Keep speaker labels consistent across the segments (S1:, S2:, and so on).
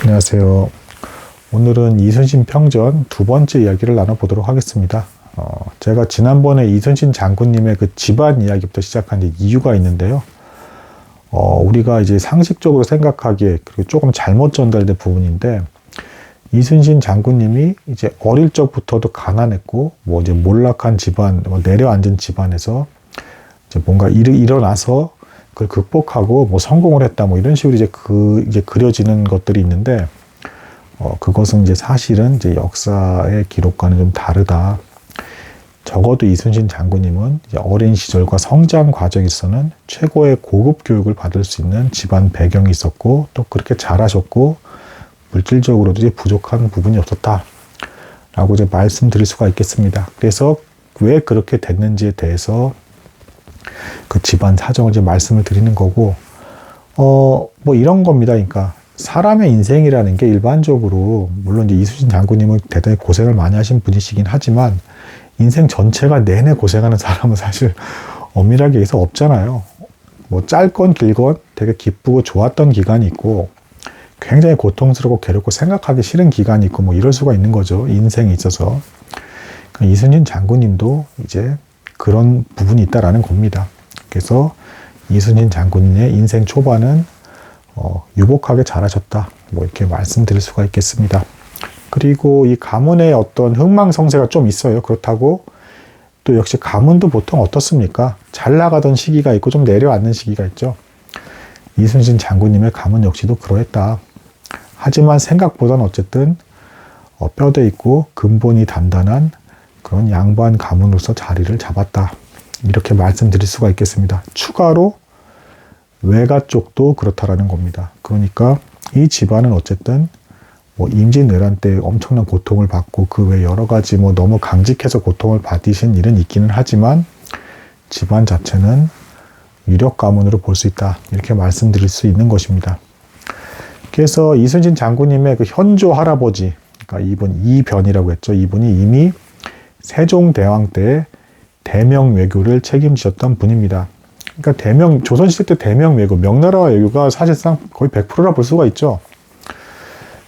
S1: 안녕하세요. 오늘은 이순신 평전 두 번째 이야기를 나눠보도록 하겠습니다. 제가 지난번에 이순신 장군님의 그 집안 이야기부터 시작한 이유가 있는데요. 우리가 이제 상식적으로 생각하기에 그리고 조금 잘못 전달된 부분인데, 이순신 장군님이 이제 어릴 적부터도 가난했고, 이제 몰락한 집안, 내려앉은 집안에서 이제 뭔가 일어나서 그걸 극복하고 성공을 했다, 이런 식으로 이제 그려지는 것들이 있는데, 그것은 이제 사실은 이제 역사의 기록과는 좀 다르다. 적어도 이순신 장군님은 이제 어린 시절과 성장 과정에서는 최고의 고급 교육을 받을 수 있는 집안 배경이 있었고, 또 그렇게 잘하셨고, 물질적으로도 이제 부족한 부분이 없었다, 라고 이제 말씀드릴 수가 있겠습니다. 그래서 왜 그렇게 됐는지에 대해서 그 집안 사정을 이제 말씀을 드리는 거고, 이런 겁니다. 그러니까 사람의 인생이라는 게 일반적으로, 물론 이제 이순신 장군님은 대단히 고생을 많이 하신 분이시긴 하지만, 인생 전체가 내내 고생하는 사람은 사실 엄밀하게 얘기해서 없잖아요. 짧건 길건 되게 기쁘고 좋았던 기간이 있고, 굉장히 고통스럽고 괴롭고 생각하기 싫은 기간이 있고, 이럴 수가 있는 거죠. 인생에 있어서. 그러니까 이순신 장군님도 이제 그런 부분이 있다라는 겁니다. 그래서 이순신 장군의 인생 초반은 유복하게 잘하셨다, 이렇게 말씀드릴 수가 있겠습니다. 그리고 이 가문의 어떤 흥망성쇠가 좀 있어요. 그렇다고 또 역시 가문도 보통 어떻습니까? 잘 나가던 시기가 있고 좀 내려앉는 시기가 있죠. 이순신 장군님의 가문 역시도 그러했다. 하지만 생각보다는 어쨌든 뼈대 있고 근본이 단단한 그런 양반 가문으로서 자리를 잡았다, 이렇게 말씀드릴 수가 있겠습니다. 추가로 외가 쪽도 그렇다라는 겁니다. 그러니까 이 집안은 어쨌든 임진왜란 때 엄청난 고통을 받고, 그 외 여러 가지 너무 강직해서 고통을 받으신 일은 있기는 하지만 집안 자체는 유력 가문으로 볼 수 있다, 이렇게 말씀드릴 수 있는 것입니다. 그래서 이순신 장군님의 그 현조 할아버지, 그러니까 이분 이변이라고 했죠. 이분이 이미 세종대왕 때 대명 외교를 책임지셨던 분입니다. 그러니까 조선시대 때 대명 외교, 명나라 외교가 사실상 거의 100%라 볼 수가 있죠.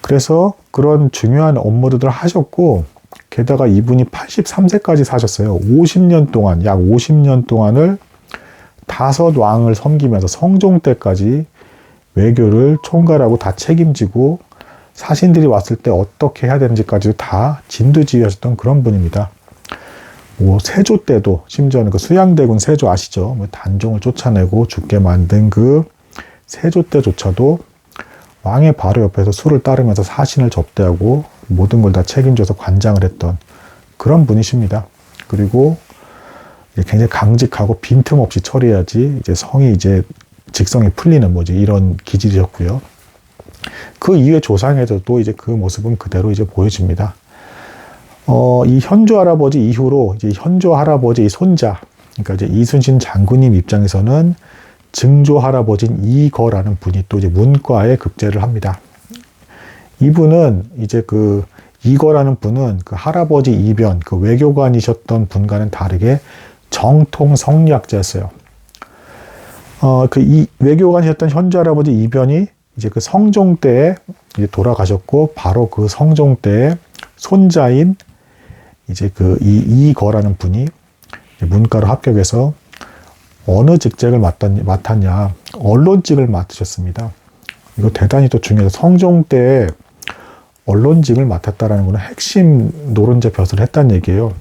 S1: 그래서 그런 중요한 업무들을 하셨고, 게다가 이분이 83세까지 사셨어요. 50년 동안, 약 50년 동안을 5왕을 섬기면서 성종 때까지 외교를 총괄하고 다 책임지고, 사신들이 왔을 때 어떻게 해야 되는지까지도 다 진두지휘하셨던 그런 분입니다. 세조 때도, 심지어는 그 수양대군 세조 아시죠? 단종을 쫓아내고 죽게 만든 그 세조 때조차도 왕의 바로 옆에서 술을 따르면서 사신을 접대하고 모든 걸 다 책임져서 관장을 했던 그런 분이십니다. 그리고 굉장히 강직하고 빈틈없이 처리해야지 이제 성이 이제 직성이 풀리는 이런 기질이셨고요. 그 이후에 조상에서도 이제 그 모습은 그대로 이제 보여집니다. 이 현조 할아버지 이후로 이제 현조 할아버지 손자, 그러니까 이제 이순신 장군님 입장에서는 증조 할아버지인 이거라는 분이 또 이제 문과에 급제를 합니다. 이분은 이제 그 이거라는 분은 그 할아버지 이변, 그 외교관이셨던 분과는 다르게 정통 성리학자였어요. 이 외교관이셨던 현조 할아버지 이변이 이제 그 성종 때에 이제 돌아가셨고, 바로 그 성종 때에 손자인 이제 그 이거라는 분이 문과로 합격해서 어느 직책을 맡았냐, 언론직을 맡으셨습니다. 이거 대단히 또 중요해서, 성종 때 언론직을 맡았다라는 것은 핵심 노른자 벼슬을 했다는 얘기예요.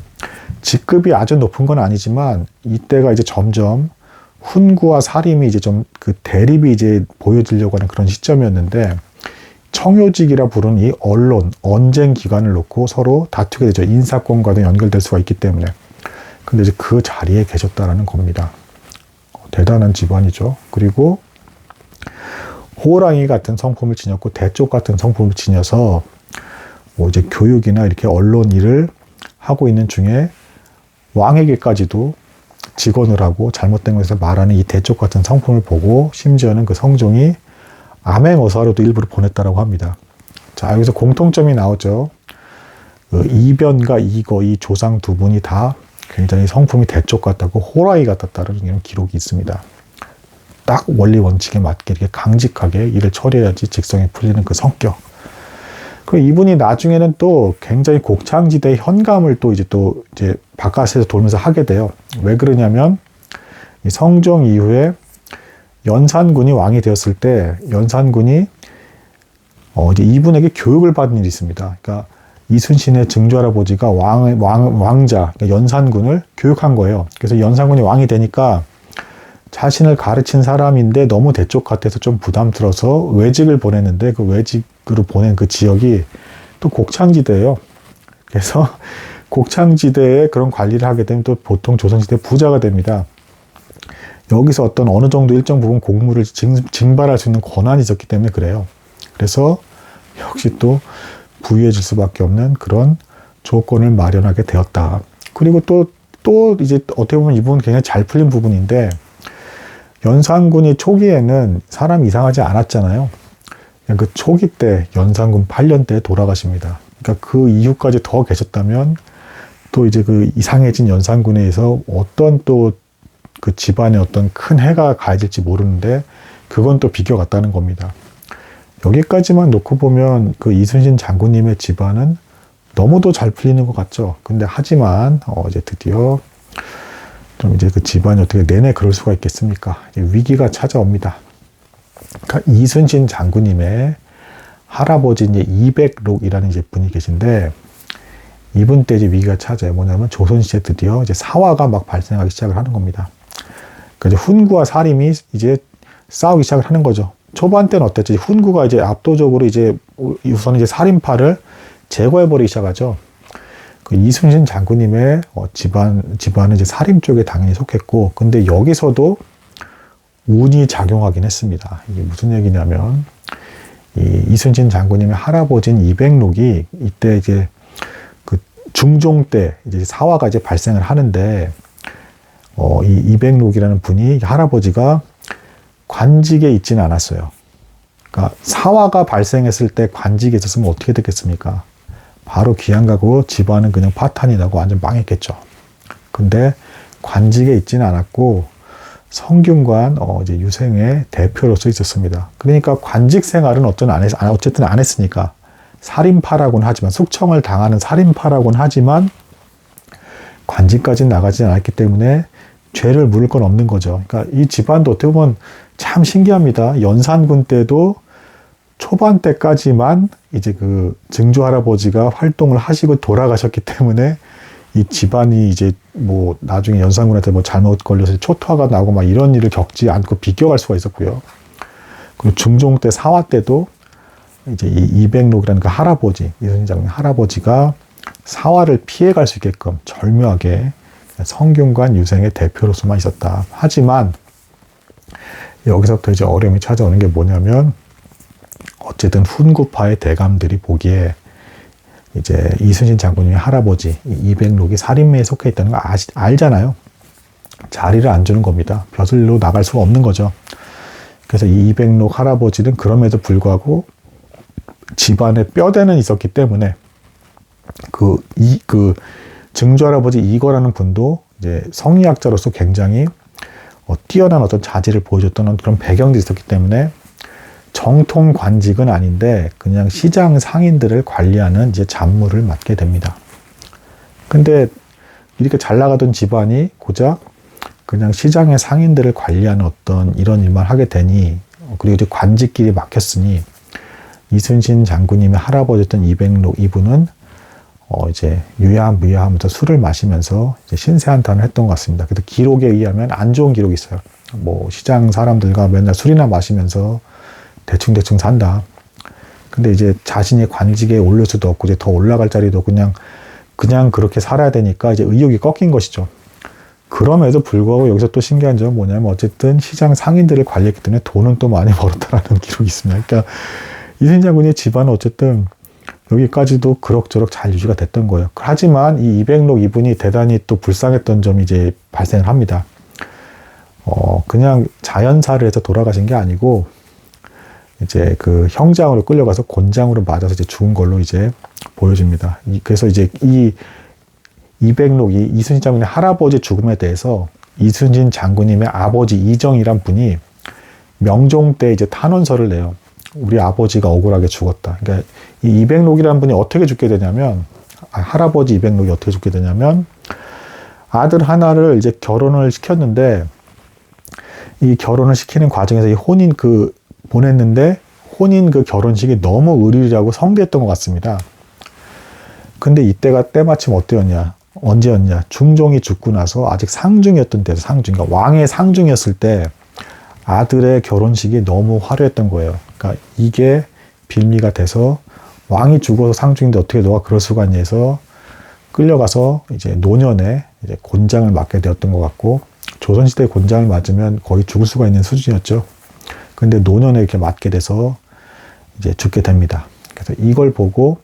S1: 직급이 아주 높은 건 아니지만 이때가 이제 점점 훈구와 사림이 이제 좀 그 대립이 이제 보여지려고 하는 그런 시점이었는데, 청요직이라 부르는 이 언쟁 기관을 놓고 서로 다투게 되죠. 인사권과도 연결될 수가 있기 때문에. 근데 이제 그 자리에 계셨다라는 겁니다. 대단한 집안이죠. 그리고 호랑이 같은 성품을 지녔고, 대쪽 같은 성품을 지녀서 이제 교육이나 이렇게 언론 일을 하고 있는 중에 왕에게까지도 직언을 하고 잘못된 것에서 말하는 이 대쪽 같은 성품을 보고, 심지어는 그 성종이 암행어사로도 일부러 보냈다라고 합니다. 자, 여기서 공통점이 나오죠. 그 이변과 이거, 이 조상 두 분이 다 굉장히 성품이 대쪽 같다고, 호랑이 같았다는 이런 기록이 있습니다. 딱 원리 원칙에 맞게 이렇게 강직하게 일을 처리해야지 직성이 풀리는 그 성격, 그리고 이분이 나중에는 또 굉장히 곡창지대 현감을 또 이제 바깥에서 돌면서 하게 돼요. 왜 그러냐면 이 성종 이후에 연산군이 왕이 되었을 때 연산군이 이제 이분에게 교육을 받은 일이 있습니다. 그러니까 이순신의 증조할아버지가 왕자, 그러니까 연산군을 교육한 거예요. 그래서 연산군이 왕이 되니까 자신을 가르친 사람인데 너무 대쪽 같아서 좀 부담스러워서 외직을 보냈는데 그 외직으로 보낸 그 지역이 또 곡창지대예요. 그래서 곡창지대에 그런 관리를 하게 되면 또 보통 조선시대 부자가 됩니다. 여기서 어떤 어느 정도 일정 부분 공무를 징발할 수 있는 권한이 있었기 때문에 그래요. 그래서 역시 또 부유해질 수밖에 없는 그런 조건을 마련하게 되었다. 그리고 또 이제 어떻게 보면 이 부분은 굉장히 잘 풀린 부분인데 연산군이 초기에는 사람이 이상하지 않았잖아요. 그 초기 때 연산군 8년 때 돌아가십니다. 그러니까 그 이후까지 더 계셨다면 또 이제 그 이상해진 연산군에 의해서 어떤 또 그 집안에 어떤 큰 해가 가해질지 모르는데 그건 또 비껴갔다는 겁니다. 여기까지만 놓고 보면 그 이순신 장군님의 집안은 너무도 잘 풀리는 것 같죠. 근데 하지만 이제 드디어 좀 이제 그 집안이 어떻게 내내 그럴 수가 있겠습니까? 이제 위기가 찾아옵니다. 그러니까 이순신 장군님의 할아버지 이제 이백록이라는 이제 분이 계신데 이분 때 이제 위기가 찾아요. 뭐냐면 조선시대 드디어 이제 사화가 막 발생하기 시작을 하는 겁니다. 그러니까 이제 훈구와 사림이 이제 싸우기 시작을 하는 거죠. 초반 때는 어땠지? 훈구가 이제 압도적으로 이제 우선 이제 살인파를 제거해버리기 시작하죠. 그 이순신 장군님의 집안은 이제 살인 쪽에 당연히 속했고, 근데 여기서도 운이 작용하긴 했습니다. 이게 무슨 얘기냐면, 이순신 장군님의 할아버지인 이백록이 이때 이제 그 중종 때 이제 사화가 이제 발생을 하는데, 이 이백록이라는 분이 할아버지가 관직에 있지는 않았어요. 그러니까 사화가 발생했을 때 관직에 있었으면 어떻게 됐겠습니까? 바로 귀양가고 집안은 그냥 파탄이 나고 완전 망했겠죠. 근데 관직에 있지는 않았고 성균관 이제 유생의 대표로서 있었습니다. 그러니까 관직 생활은 어쨌든 안 했으니까 살인파라고는 하지만 숙청을 당하는 살인파라고는 하지만 관직까지는 나가지 않았기 때문에 죄를 물을 건 없는 거죠. 그러니까 이 집안도 어떻게 보면 참 신기합니다. 연산군 때도 초반 때까지만 이제 그 증조 할아버지가 활동을 하시고 돌아가셨기 때문에 이 집안이 이제 뭐 나중에 연산군한테 뭐 잘못 걸려서 초토화가 나고 막 이런 일을 겪지 않고 비껴갈 수가 있었고요. 그리고 중종 때 사화 때도 이제 이 이백록이라는 그 할아버지, 이순신 장군 할아버지가 사화를 피해갈 수 있게끔 절묘하게 성균관 유생의 대표로서만 있었다. 하지만 여기서부터 이제 어려움이 찾아오는 게 뭐냐면 어쨌든 훈구파의 대감들이 보기에 이제 이순신 장군님의 할아버지 이백록이 살인매에 속해 있다는 걸 알잖아요. 자리를 안 주는 겁니다. 벼슬로 나갈 수가 없는 거죠. 그래서 이 이백록 할아버지는 그럼에도 불구하고 집안에 뼈대는 있었기 때문에 그 증조 할아버지 이거라는 분도 이제 성리학자로서 굉장히 뛰어난 어떤 자질을 보여줬던 그런 배경들이 있었기 때문에 정통 관직은 아닌데 그냥 시장 상인들을 관리하는 이제 잡무를 맡게 됩니다. 근데 이렇게 잘 나가던 집안이 고작 그냥 시장의 상인들을 관리하는 어떤 이런 일만 하게 되니 그리고 이제 관직끼리 막혔으니 이순신 장군님의 할아버지였던 이백록 이분은 이제 유야무야하면서 술을 마시면서 이제 신세한탄을 했던 것 같습니다. 그래도 기록에 의하면 안 좋은 기록이 있어요. 뭐 시장 사람들과 맨날 술이나 마시면서 대충 산다. 근데 이제 자신이 관직에 올릴 수도 없고 이제 더 올라갈 자리도 그냥 그렇게 살아야 되니까 이제 의욕이 꺾인 것이죠. 그럼에도 불구하고 여기서 또 신기한 점은 뭐냐면 어쨌든 시장 상인들을 관리했기 때문에 돈은 또 많이 벌었다라는 기록이 있습니다. 그러니까 이순신 장군의 집안은 어쨌든 여기까지도 그럭저럭 잘 유지가 됐던 거예요. 하지만 이 이백록 이분이 대단히 또 불쌍했던 점이 이제 발생을 합니다. 그냥 자연사를 해서 돌아가신 게 아니고 이제 그 형장으로 끌려가서 곤장으로 맞아서 이제 죽은 걸로 이제 보여집니다. 그래서 이제 이 이백록이 이순신 장군의 할아버지 죽음에 대해서 이순신 장군님의 아버지 이정이란 분이 명종 때 이제 탄원서를 내요. 우리 아버지가 억울하게 죽었다. 그러니까 이 이백록이라는 분이 어떻게 죽게 되냐면, 할아버지 이백록이 어떻게 죽게 되냐면, 아들 하나를 이제 결혼을 시켰는데, 이 결혼을 시키는 과정에서 이 보냈는데, 혼인 그 결혼식이 너무 의리라고 성대했던 것 같습니다. 근데 이때가 때마침 언제였냐? 중종이 죽고 나서 아직 상중이었던 때죠. 그러니까 왕의 상중이었을 때 아들의 결혼식이 너무 화려했던 거예요. 그러니까 이게 빌미가 돼서 왕이 죽어서 상중인데 어떻게 너가 그럴 수가 있냐 해서 끌려가서 이제 노년에 이제 곤장을 맞게 되었던 것 같고, 조선시대 곤장을 맞으면 거의 죽을 수가 있는 수준이었죠. 근데 노년에 이렇게 맞게 돼서 이제 죽게 됩니다. 그래서 이걸 보고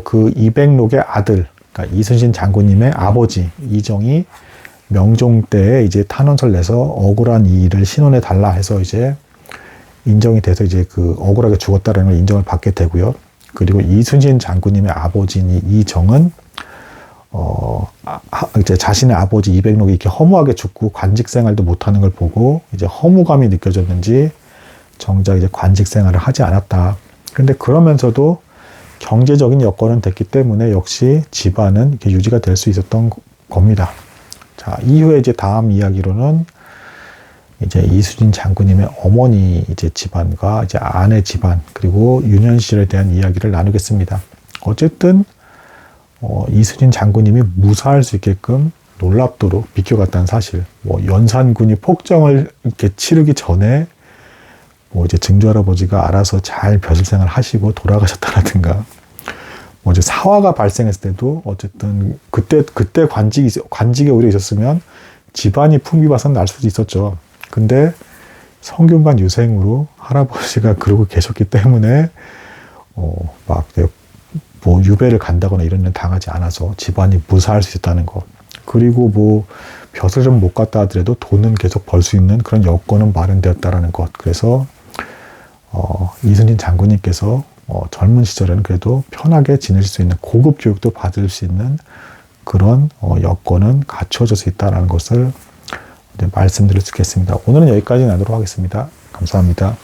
S1: 그 이백록의 아들, 그러니까 이순신 장군님의 아버지 이정이 명종 때에 이제 탄원서를 내서 억울한 이 일을 신원해 달라 해서 이제 인정이 돼서 이제 그 억울하게 죽었다라는 걸 인정을 받게 되고요. 그리고 이순신 장군님의 아버지인 이정은 이제 자신의 아버지 이백록이 이렇게 허무하게 죽고 관직 생활도 못하는 걸 보고 이제 허무감이 느껴졌는지 정작 이제 관직 생활을 하지 않았다. 근데 그러면서도 경제적인 여건은 됐기 때문에 역시 집안은 이렇게 유지가 될 수 있었던 겁니다. 자, 이후에 이제 다음 이야기로는 이제 이순신 장군님의 어머니 이제 집안과 이제 아내 집안, 그리고 윤현실에 대한 이야기를 나누겠습니다. 어쨌든 이순신 장군님이 무사할 수 있게끔 놀랍도록 비켜갔다는 사실, 연산군이 폭정을 이렇게 치르기 전에 이제 증조할아버지가 알아서 잘 벼슬생활 하시고 돌아가셨다라든가, 이제 사화가 발생했을 때도 어쨌든 그때 관직에 오래 있었으면 집안이 풍비박산 날 수도 있었죠. 근데 성균관 유생으로 할아버지가 그러고 계셨기 때문에 유배를 간다거나 이런 일은 당하지 않아서 집안이 무사할 수 있다는 것. 그리고 벼슬을 못 갔다 하더라도 돈은 계속 벌 수 있는 그런 여건은 마련되었다라는 것. 그래서 이순신 장군님께서 젊은 시절에는 그래도 편하게 지낼 수 있는, 고급 교육도 받을 수 있는 그런 여건은 갖춰질 수 있다는 것을 말씀드릴 수 있겠습니다. 오늘은 여기까지 나누도록 하겠습니다. 감사합니다.